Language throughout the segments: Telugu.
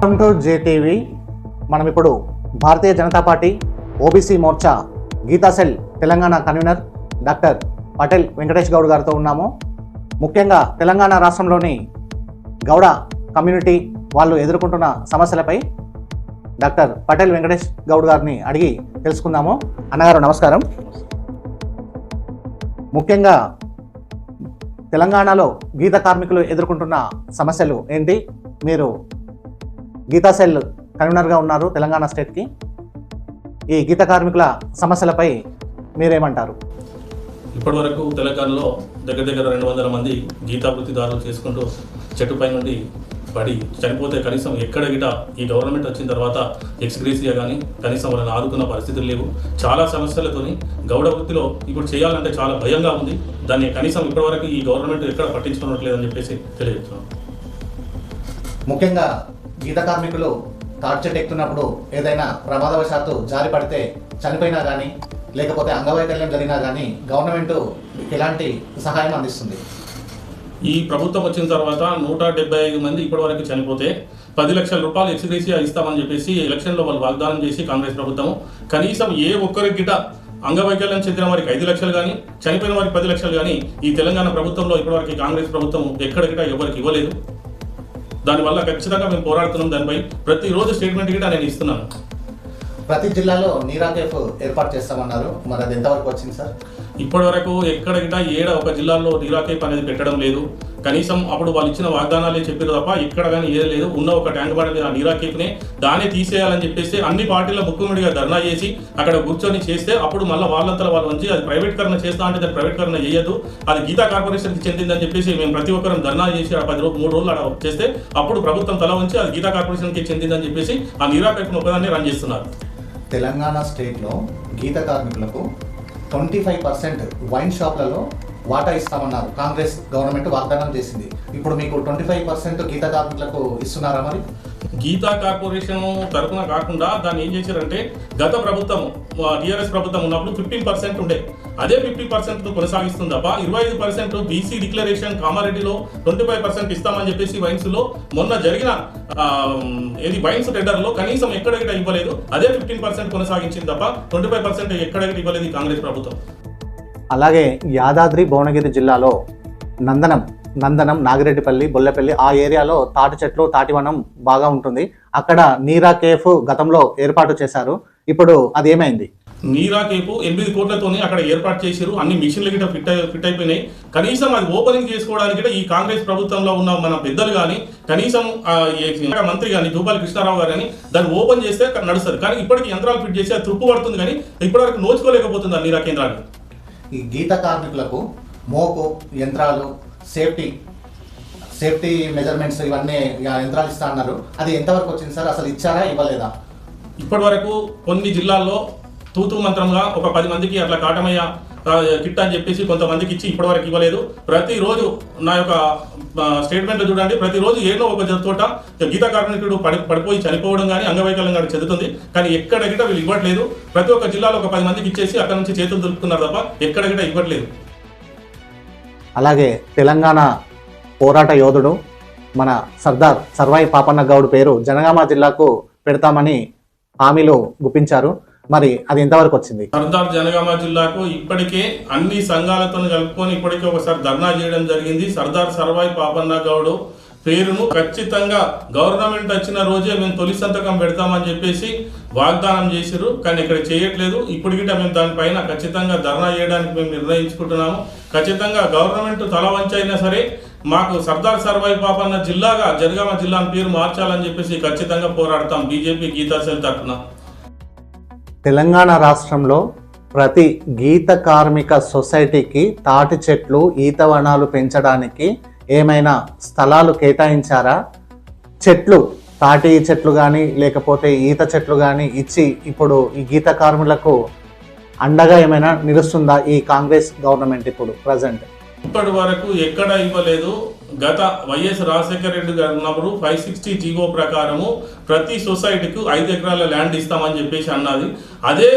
Welcome to JTV. మనం ఇప్పుడు Bharatiya Janata Party OBC Morcha Geeta cell Telangana convener doctor Patel Venkatesh Goud గారితో ఉన్నాము. ముఖ్యంగా తెలంగాణ రాష్ట్రంలోని గౌడ కమ్యూనిటీ వాళ్ళు ఎదుర్కొంటున్న సమస్యలపై డాక్టర్ పటేల్ వెంకటేష్ గౌడ్ గారిని అడిగి తెలుసుకుందాము. అన్నగారు నమస్కారం. ముఖ్యంగా తెలంగాణలో గీత కార్మికులు ఎదుర్కొంటున్న సమస్యలు ఏంటి? మీరు గీతా సెల్ కన్వీనర్గా ఉన్నారు తెలంగాణ స్టేట్కి. ఈ గీత కార్మికుల సమస్యలపై మీరేమంటారు? ఇప్పటి వరకు తెలంగాణలో దగ్గర 200 మంది గీతా వృత్తిదారులు చేసుకుంటూ చెట్టుపై నుండి పడి చనిపోతే కనీసం ఎక్కడ గిట ఈ గవర్నమెంట్ వచ్చిన తర్వాత ఎక్స్గ్రేసియా కానీ కనీసం వాళ్ళని ఆదుకున్న పరిస్థితులు లేవు. చాలా సమస్యలతోని గౌడ వృత్తిలో ఇప్పుడు చేయాలంటే చాలా భయంగా ఉంది. దాన్ని కనీసం ఇప్పటివరకు ఈ గవర్నమెంట్ ఎక్కడ పట్టించుకోవట్లేదని చెప్పేసి తెలియజేస్తున్నాం. ముఖ్యంగా గీత కార్మికులు తాటి చెట్టు ఎక్కుతున్నప్పుడు ఏదైనా ప్రమాదవశాత్తు జారి పడితే చనిపోయినా కానీ లేకపోతే అంగవైకల్యం జరిగినా కానీ గవర్నమెంట్ ఎలాంటి సహాయం అందిస్తుంది? ఈ ప్రభుత్వం వచ్చిన తర్వాత 175 మంది ఇప్పటివరకు చనిపోతే 10 లక్షల రూపాయలు ఎక్స్గ్రేసియా ఇస్తామని చెప్పేసి ఎలక్షన్లో వాళ్ళు వాగ్దానం చేసి కాంగ్రెస్ ప్రభుత్వం కనీసం ఏ ఒక్కరికి గిట అంగవైకల్యం చెందిన వారికి 5 లక్షలు కానీ చనిపోయిన వారికి 10 లక్షలు కానీ ఈ తెలంగాణ ప్రభుత్వంలో ఇప్పటివరకు కాంగ్రెస్ ప్రభుత్వం ఎక్కడికిట ఎవరికి ఇవ్వలేదు. దానివల్ల ఖచ్చితంగా మేము పోరాడుతున్నాం. దానిపై ప్రతిరోజు స్టేట్మెంట్ గిట నేను ఇస్తున్నాను. ప్రతి జిల్లాలో నీరా కేఫ్ ఏర్పాటు చేస్తామన్నారు, మరి అది ఎంతవరకు వచ్చింది సార్? ఇప్పటి వరకు ఎక్కడ గిట ఒక జిల్లాలో నీరా కేఫ్ అనేది పెట్టడం లేదు. కనీసం అప్పుడు వాళ్ళు ఇచ్చిన వాగ్దానాలే చెప్పారు తప్ప ఇక్కడ కానీ ఏది లేదు. ఉన్న ఒక ట్యాంక్ బండ్ మీద నీరా కేఫ్నే దాన్ని తీసేయాలని చెప్పేసి అన్ని పార్టీల ముక్కుముడిగా ధర్నా చేసి అక్కడ కూర్చొని చేస్తే అప్పుడు మళ్ళీ వాళ్ళంతా వాళ్ళు వచ్చి అది ప్రైవేటీకరణ చేస్తా అంటే దాన్ని ప్రైవేటీకరణ చేయదు, అది గీతా కార్పొరేషన్కి చెందిందని చెప్పేసి మేము ప్రతి ఒక్కరం ధర్నా చేసి 3 రోజులు అక్కడ చేస్తే అప్పుడు ప్రభుత్వం తల ఉంచి అది గీతా కార్పొరేషన్కి చెందిందని చెప్పేసి ఆ నీరా కేఫ్ను ఒకదాన్ని రన్ చేస్తున్నారు. తెలంగాణ స్టేట్లో గీత కార్మికులకు 25% వైన్ షాప్లలో వాటా ఇస్తామన్నారు. కాంగ్రెస్ గవర్నమెంట్ వాగ్దానం చేసింది. ఇప్పుడు మీకు 25% గీత కార్మికులకు ఇస్తున్నారా? మరి గీతా కార్పొరేషన్ తరఫున కాకుండా దాన్ని ఏం చేశారంటే గత ప్రభుత్వం టీఆర్ఎస్ ప్రభుత్వం ఉన్నప్పుడు 15% ఉండే, అదే 50% కొనసాగిస్తుంది తప్ప 25% బీసీ డిక్లరేషన్ కామారెడ్డిలో 25% ఇస్తామని చెప్పేసి వైన్స్లో మొన్న జరిగిన వైన్స్ టెండర్లో కనీసం ఎక్కడికి ఇవ్వలేదు. అదే 15% కొనసాగించింది తప్ప 25% ఎక్కడికి ఇవ్వలేదు కాంగ్రెస్ ప్రభుత్వం. అలాగే యాదాద్రి భువనగిరి జిల్లాలో నందనం నాగిరెడ్డిపల్లి బొల్లపల్లి ఆ ఏరియాలో తాటి చెట్లు తాటివనం బాగా ఉంటుంది. అక్కడ నీరా కేఫ్ గతంలో ఏర్పాటు చేశారు. ఇప్పుడు అది ఏమైంది? నీరా కేఫ్ 8 కోట్లతోనే అక్కడ ఏర్పాటు చేశారు. అన్ని మిషన్లు గిట్ట ఫిట్ అయిపోయినాయి. కనీసం అది ఓపెనింగ్ చేసుకోవడానికి ఈ కాంగ్రెస్ ప్రభుత్వంలో ఉన్న మన పెద్దలు కానీ కనీసం మంత్రి కానీ జూపాలి కృష్ణారావు గారు కానీ దాన్ని ఓపెన్ చేస్తే నడుస్తుంది. కానీ ఇప్పటికి యంత్రాలు ఫిట్ చేసి అది తృప్పు పడుతుంది, కానీ ఇప్పటివరకు నోచుకోలేకపోతుంది ఆ నీరా కేంద్రాన్ని. ఈ గీత కార్మికులకు మోపు యంత్రాలు సేఫ్టీ మెజర్మెంట్స్ ఇవన్నీ యంత్రాలు ఇస్తా అన్నారు. అది ఎంతవరకు వచ్చింది సార్? అసలు ఇచ్చారా ఇవ్వలేదా? ఇప్పటి వరకు కొన్ని జిల్లాల్లో తూతూ మంత్రంగా ఒక 10 మందికి అట్లా కాటమయ్య కిట్ అని చెప్పేసి కొంతమందికి ఇచ్చి ఇప్పటివరకు ఇవ్వలేదు. ప్రతిరోజు నా యొక్క స్టేట్మెంట్ చూడండి, ప్రతిరోజు ఏదో ఒక చోట గీతా కార్మికుడు పడిపోయి చనిపోవడం కానీ అంగవైకల్యం కానీ చెందుతుంది. కానీ ఎక్కడెక్కడ వీళ్ళు ఇవ్వట్లేదు. ప్రతి ఒక్క జిల్లాలో ఒక 10 మందికి ఇచ్చేసి అక్కడ నుంచి చేతులు దులుపుతున్నారు తప్ప ఎక్కడెక్కడ ఇవ్వట్లేదు. అలాగే తెలంగాణ పోరాట యోధుడు మన సర్దార్ సర్వాయి పాపన్న గౌడ్ పేరు జనగామ జిల్లాకు పెడతామని హామీలు గుప్పించారు. మరి అది ఎంతవరకు వచ్చింది? సర్దార్ జనగామ జిల్లాకు ఇప్పటికే అన్ని సంఘాలతో కలుపుకొని ఇప్పటికే ఒకసారి ధర్నా చేయడం జరిగింది. సర్దార్ సర్వాయి పాపన్న గౌడ్ పేరును ఖచ్చితంగా గవర్నమెంట్ వచ్చిన రోజే మేము తొలి సంతకం పెడతామని చెప్పేసి వాగ్దానం చేశారు. కానీ ఇక్కడ చేయట్లేదు. ఇప్పటికి మేము దానిపైన ఖచ్చితంగా ధర్నా చేయడానికి మేము నిర్ణయించుకుంటున్నాము. ఖచ్చితంగా గవర్నమెంట్ తల వంచైనా సరే మాకు సర్దార్ సర్వాయి పాపన్న జిల్లాగా జనగామ జిల్లాను పేరు మార్చాలని చెప్పేసి ఖచ్చితంగా పోరాడతాం బీజేపీ గీతా సెల్ తరఫున. తెలంగాణ రాష్ట్రంలో ప్రతి గీత కార్మిక సొసైటీకి తాటి చెట్లు ఈత వనాలు పెంచడానికి ఏమైనా స్థలాలు కేటాయించారా? తాటి చెట్లు కానీ లేకపోతే ఈత చెట్లు కానీ ఇచ్చి ఇప్పుడు ఈ గీత కార్మికులకు అండగా ఏమైనా నిలుస్తుందా ఈ కాంగ్రెస్ గవర్నమెంట్ ఇప్పుడు ప్రజెంట్? ఇప్పటి వరకు ఎక్కడ ఇవ్వలేదు. గత వైఎస్ రాజశేఖర రెడ్డి గారు ఉన్నప్పుడు 560 జీవో ప్రకారము ప్రతి సొసైటీకి 5 ఎకరాల ల్యాండ్ ఇస్తామని చెప్పేసి అన్నది. అదే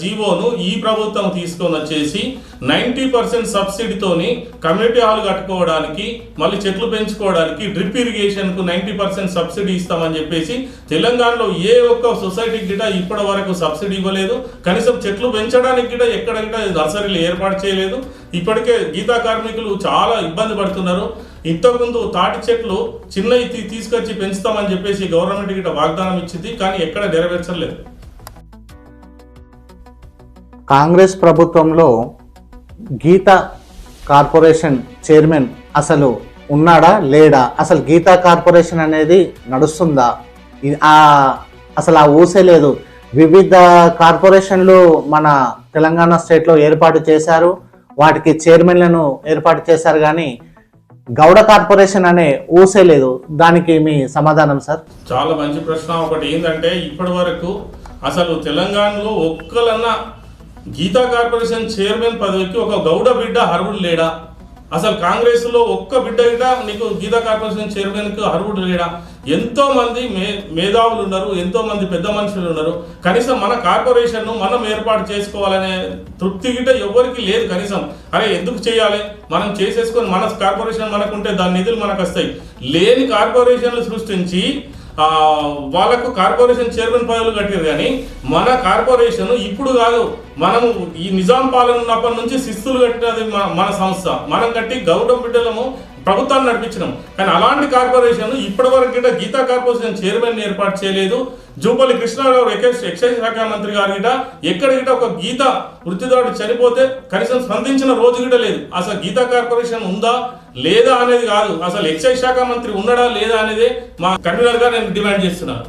జీవోను ఈ ప్రభుత్వం తీసుకొని వచ్చేసి 90% సబ్సిడీతోని కమ్యూనిటీ హాల్ కట్టుకోవడానికి, మళ్ళీ చెట్లు పెంచుకోవడానికి, డ్రిప్ ఇరిగేషన్కు 90% సబ్సిడీ ఇస్తామని చెప్పేసి తెలంగాణలో ఏ ఒక్క సొసైటీకి గిట ఇప్పటి వరకు సబ్సిడీ ఇవ్వలేదు. కనీసం చెట్లు పెంచడానికి గిట ఎక్కడ నర్సరీలు ఏర్పాటు చేయలేదు. ఇప్పటికే గీతా కార్మికులు చాలా ఇబ్బంది పడుతున్నారు. ఇంతకుముందు తాటి చెట్లు చిన్నవి తీసుకొచ్చి పెంచుతామని చెప్పేసి గవర్నమెంట్ గిట వాగ్దానం ఇచ్చింది, కానీ ఎక్కడ నెరవేర్చలేదు. కాంగ్రెస్ ప్రభుత్వంలో గీతా కార్పొరేషన్ చైర్మన్ అసలు ఉన్నాడా లేడా? అసలు గీతా కార్పొరేషన్ అనేది నడుస్తుందా? అసలు ఆ ఊసే లేదు. వివిధ కార్పొరేషన్లు మన తెలంగాణ స్టేట్లో ఏర్పాటు చేశారు, వాటికి చైర్మన్లను ఏర్పాటు చేశారు, కానీ గౌడ కార్పొరేషన్ అనే ఊసే లేదు. దానికి మీ సమాధానం సార్? చాలా మంచి ప్రశ్న. ఒకటి ఏంటంటే ఇప్పటి వరకు అసలు తెలంగాణలో ఒక్కలన్నా గీతా కార్పొరేషన్ చైర్మన్ పదవికి ఒక గౌడ బిడ్డ అర్హుడు లేడా? అసలు కాంగ్రెస్ లో ఒక్క బిడ్డ గిట నీకు గీతా కార్పొరేషన్ చైర్మన్ కు అర్హుడు లేడా? ఎంతో మంది మేధావులు ఉన్నారు, ఎంతో మంది పెద్ద మనుషులు ఉన్నారు. కనీసం మన కార్పొరేషన్ మనం ఏర్పాటు చేసుకోవాలనే తృప్తి గిట ఎవరికి లేదు. కనీసం అరే ఎందుకు చేయాలి, మనం చేసేసుకొని మన కార్పొరేషన్ మనకుంటే దాని నిధులు మనకు వస్తాయి. లేని కార్పొరేషన్లు సృష్టించి వాళ్ళకు కార్పొరేషన్ చైర్మన్ పదవులు కట్టారు. కానీ మన కార్పొరేషన్ ఇప్పుడు కాదు, మనము ఈ నిజాం పాలన ఉన్నప్పటి నుంచి శిస్తులు కట్టినది మన సంస్థ. మనం కట్టి గౌరవ బిడ్డలము ప్రభుత్వాన్ని నడిపించినాం. కానీ అలాంటి కార్పొరేషన్ ఇప్పటి వరకు గిట గీతా కార్పొరేషన్ చైర్మన్ ఏర్పాటు చేయలేదు. జూపల్లి కృష్ణారావు ఎక్సైజ్ శాఖ మంత్రి గారు గిట ఎక్కడ గిట ఒక గీత వృత్తిదారుడు చనిపోతే కనీసం స్పందించిన రోజు గిట లేదు. అసలు గీతా కార్పొరేషన్ ఉందా లేదా అనేది కాదు, అసలు ఎక్సైజ్ శాఖ మంత్రి ఉన్నాడా లేదా అనేది మా కన్వీనర్ గా నేను డిమాండ్ చేస్తున్నాను.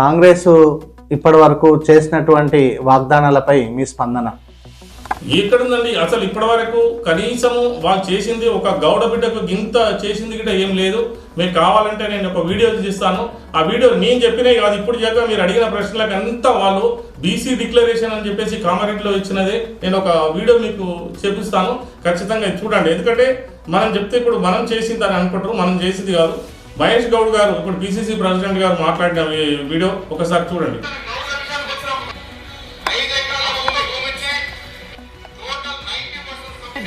కాంగ్రెస్ ఇప్పటి వరకు చేసినటువంటి వాగ్దానాలపై మీ స్పందన ఎక్కడుందండి? అసలు ఇప్పటి వరకు కనీసము వాళ్ళు చేసింది ఒక గౌడ బిడ్డకు గింత చేసింది గిట్ట ఏం లేదు. మీకు కావాలంటే నేను ఒక వీడియో తీస్తాను. ఆ వీడియో నేను చెప్పినే కాదు, ఇప్పుడు చెప్పా మీరు అడిగిన ప్రశ్నలకు అంతా వాళ్ళు బీసీ డిక్లరేషన్ అని చెప్పేసి కామారెడ్డిలో ఇచ్చినదే. నేను ఒక వీడియో మీకు చూపిస్తాను, ఖచ్చితంగా చూడండి. ఎందుకంటే మనం చెప్తే ఇప్పుడు మనం చేసింది అని అనుకుంటారు, మనం చేసింది కాదు. మహేష్ గౌడ్ గారు ఇప్పుడు పిసిసి ప్రెసిడెంట్ గారు మాట్లాడిన వీడియో ఒకసారి చూడండి.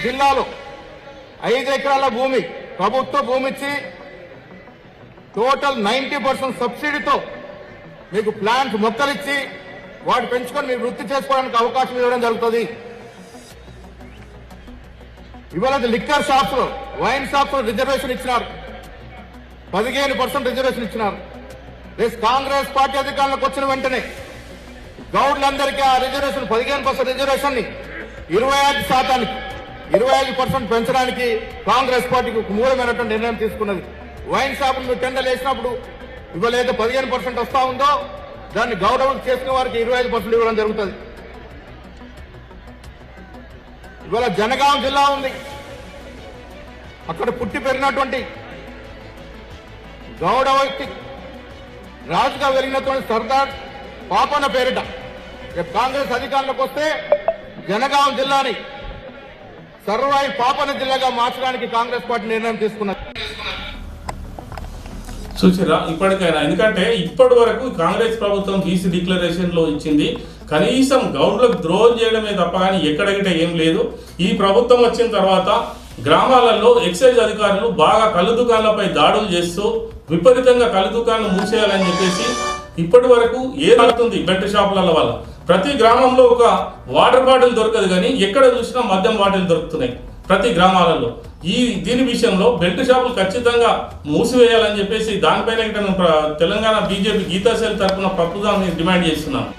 జిల్లాలో 5 ఎకరాల భూమి ప్రభుత్వ భూమి ఇచ్చి టోటల్ 90% సబ్సిడీతో మీకు ప్లాంట్ మొక్కలు ఇచ్చి వాటి పెంచుకొని మీరు వృత్తి చేసుకోవడానికి అవకాశం ఇవ్వడం జరుగుతుంది. ఇవాళ లిక్కర్ షాప్స్ లో, వైన్ షాప్స్ లో రిజర్వేషన్ ఇచ్చినారు, 15% రిజర్వేషన్ ఇచ్చినారు. కాంగ్రెస్ పార్టీ అధికారంలోకి వచ్చిన వెంటనే గౌడ్లందరికీ ఆ రిజర్వేషన్ 15% రిజర్వేషన్ ని 25% పెంచడానికి కాంగ్రెస్ పార్టీకి మూలమైనటువంటి నిర్ణయం తీసుకున్నది. వైన్ షాపులు టెండర్లు వేసినప్పుడు ఇవాళ ఏదో 15% వస్తా ఉందో దాన్ని గౌరవం చేసుకునే వారికి 25% ఇవ్వడం జరుగుతుంది. ఇవాళ జనగాం జిల్లా ఉంది, అక్కడ పుట్టి పెరిగినటువంటి గౌరవ వ్యక్తి రాజుగా వెలిగినటువంటి సర్దార్ పాపన్న పేరిట కాంగ్రెస్ అధికారంలోకి వస్తే జనగాం జిల్లాని సర్వాయి పాపన్న జిల్లాగా మార్చడానికి కాంగ్రెస్ పార్టీ నిర్ణయం తీసుకున్నది. చూసిరా ఇప్పటికైనా, ఎందుకంటే ఇప్పటి వరకు కాంగ్రెస్ ప్రభుత్వం బీసీ డిక్లరేషన్ లో ఇచ్చింది కనీసం గౌడ్లకు ద్రోహం చేయడమే తప్ప కానీ ఎక్కడగిట ఏం లేదు. ఈ ప్రభుత్వం వచ్చిన తర్వాత గ్రామాలలో ఎక్సైజ్ అధికారులు బాగా కళ్ళు దుకాణాలపై దాడులు చేస్తూ విపరీతంగా కళ్ళు దుకాణాలు మూసేయాలని చెప్పేసి ఇప్పటి వరకు ఏదవుతుంది బెల్ట్ షాపుల వల్ల ప్రతి గ్రామంలో ఒక వాటర్ బాటిల్ దొరకదు, కానీ ఎక్కడ చూసినా మద్యం బాటిల్ దొరుకుతున్నాయి ప్రతి గ్రామాలలో. దీని విషయంలో బెల్ట్ షాపులు ఖచ్చితంగా మూసివేయాలని చెప్పేసి దానిపైన తెలంగాణ బీజేపీ గీతా సెల్ తరఫున ప్రపోజల్ డిమాండ్ చేస్తున్నాను.